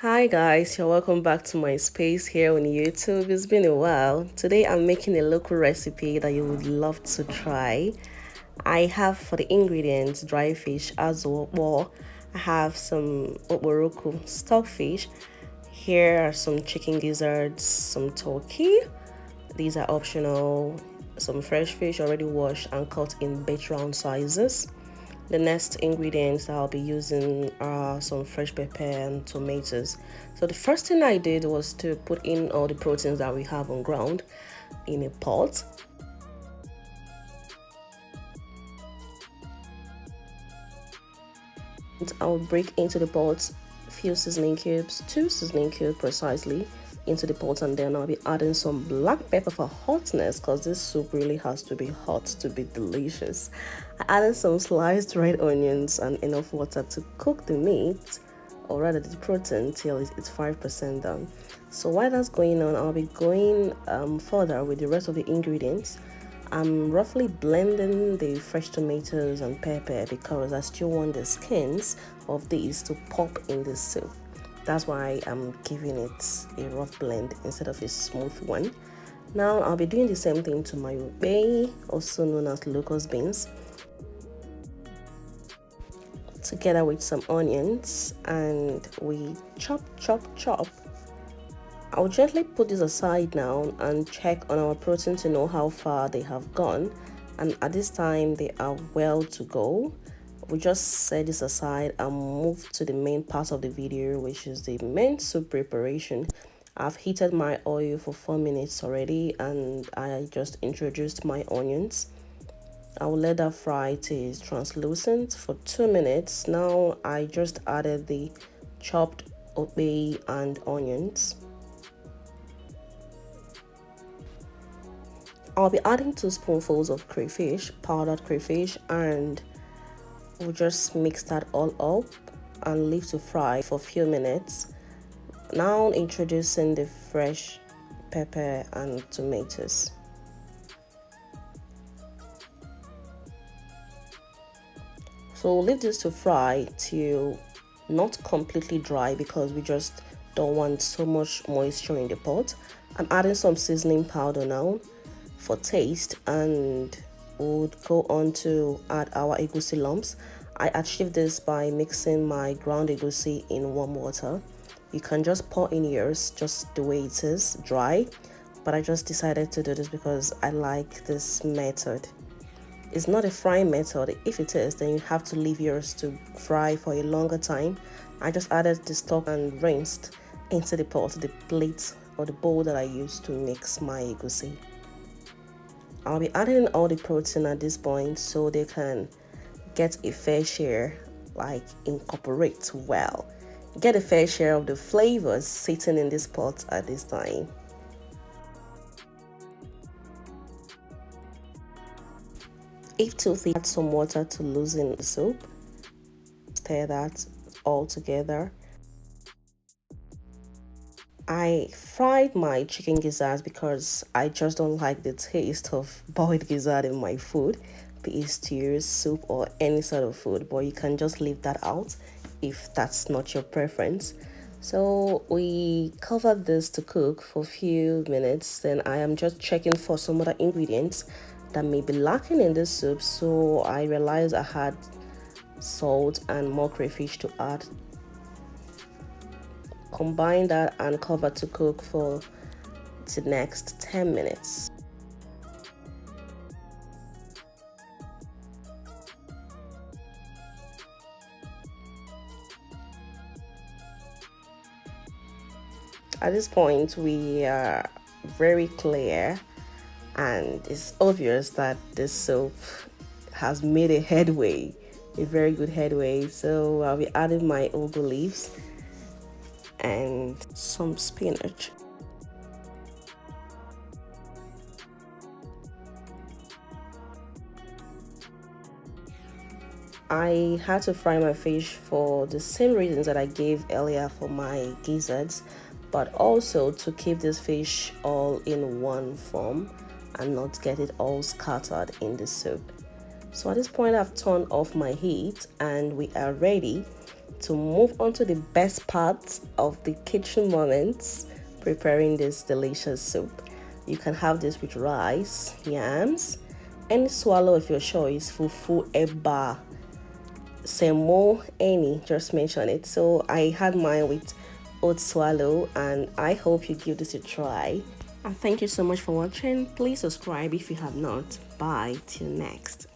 Hi guys, you're welcome back to my space here on YouTube. It's been a while. Today I'm making a local recipe that you would love to try. I have for the ingredients dry fish as well. I have some okporoko stockfish. Here are some chicken gizzards, some turkey. These are optional. Some fresh fish already washed and cut in bait round sizes. The next ingredients I'll be using are some fresh pepper and tomatoes. So the first thing I did was to put in all the proteins that we have on ground in a pot. I'll break into the pot a few seasoning cubes, 2 seasoning cubes precisely, into the pot, and then I'll be adding some black pepper for hotness because this soup really has to be hot to be delicious. I added some sliced red onions and enough water to cook the meat, or rather the protein, till it's 5% done. So while that's going on, I'll be going further with the rest of the ingredients. I'm roughly blending the fresh tomatoes and pepper because I still want the skins of these to pop in the soup. That's why I'm giving it a rough blend instead of a smooth one. Now I'll be doing the same thing to my Okpeyi, also known as locust beans, together with some onions, and we chop. I'll gently put this aside now and check on our protein to know how far they have gone, and at this time they are well to go. We just set this aside and move to the main part of the video, which is the main soup preparation. I've heated my oil for 4 minutes already, and I just introduced my onions. I will let that fry till it's translucent for 2 minutes. Now I just added the chopped okpeyi and onions. I'll be adding 2 spoonfuls of crayfish, powdered crayfish, and we'll just mix that all up and leave to fry for a few minutes. Now introducing the fresh pepper and tomatoes. So we'll leave this to fry till not completely dry because we just don't want so much moisture in the pot. I'm adding some seasoning powder now for taste, and we'll go on to add our egusi lumps. I achieved this by mixing my ground egusi in warm water. You can just pour in yours just the way it is, dry, but I just decided to do this because I like this method. It's not a frying method. If it is, then you have to leave yours to fry for a longer time. I just added the stock and rinsed into the pot, the plate or the bowl that I used to mix my egusi. I'll be adding all the protein at this point so they can get a fair share, like incorporate well. Get a fair share of the flavors sitting in this pot at this time. If too thick, add some water to loosen the soup. Stir that all together. I fried my chicken gizzards because I just don't like the taste of boiled gizzard in my food, be it stew, soup, or any sort of food. But you can just leave that out if that's not your preference. So we covered this to cook for a few minutes. Then I am just checking for some other ingredients that may be lacking in this soup. So I realized I had salt and more crayfish to add. Combine that and cover to cook for the next 10 minutes. At this point, we are very clear, and it's obvious that this soup has made a very good headway. So I'll be adding my ugu leaves and some spinach. I had to fry my fish for the same reasons that I gave earlier for my gizzards, but also to keep this fish all in one form and not get it all scattered in the soup. So at this point, I've turned off my heat and we are ready to move on to the best part of the kitchen moments, preparing this delicious soup. You can have this with rice, yams, any swallow of your choice, fufu, eba, semo, any, just mention it. So I had mine with oat swallow, and I hope you give this a try. And thank you so much for watching. Please subscribe if you have not. Bye till next.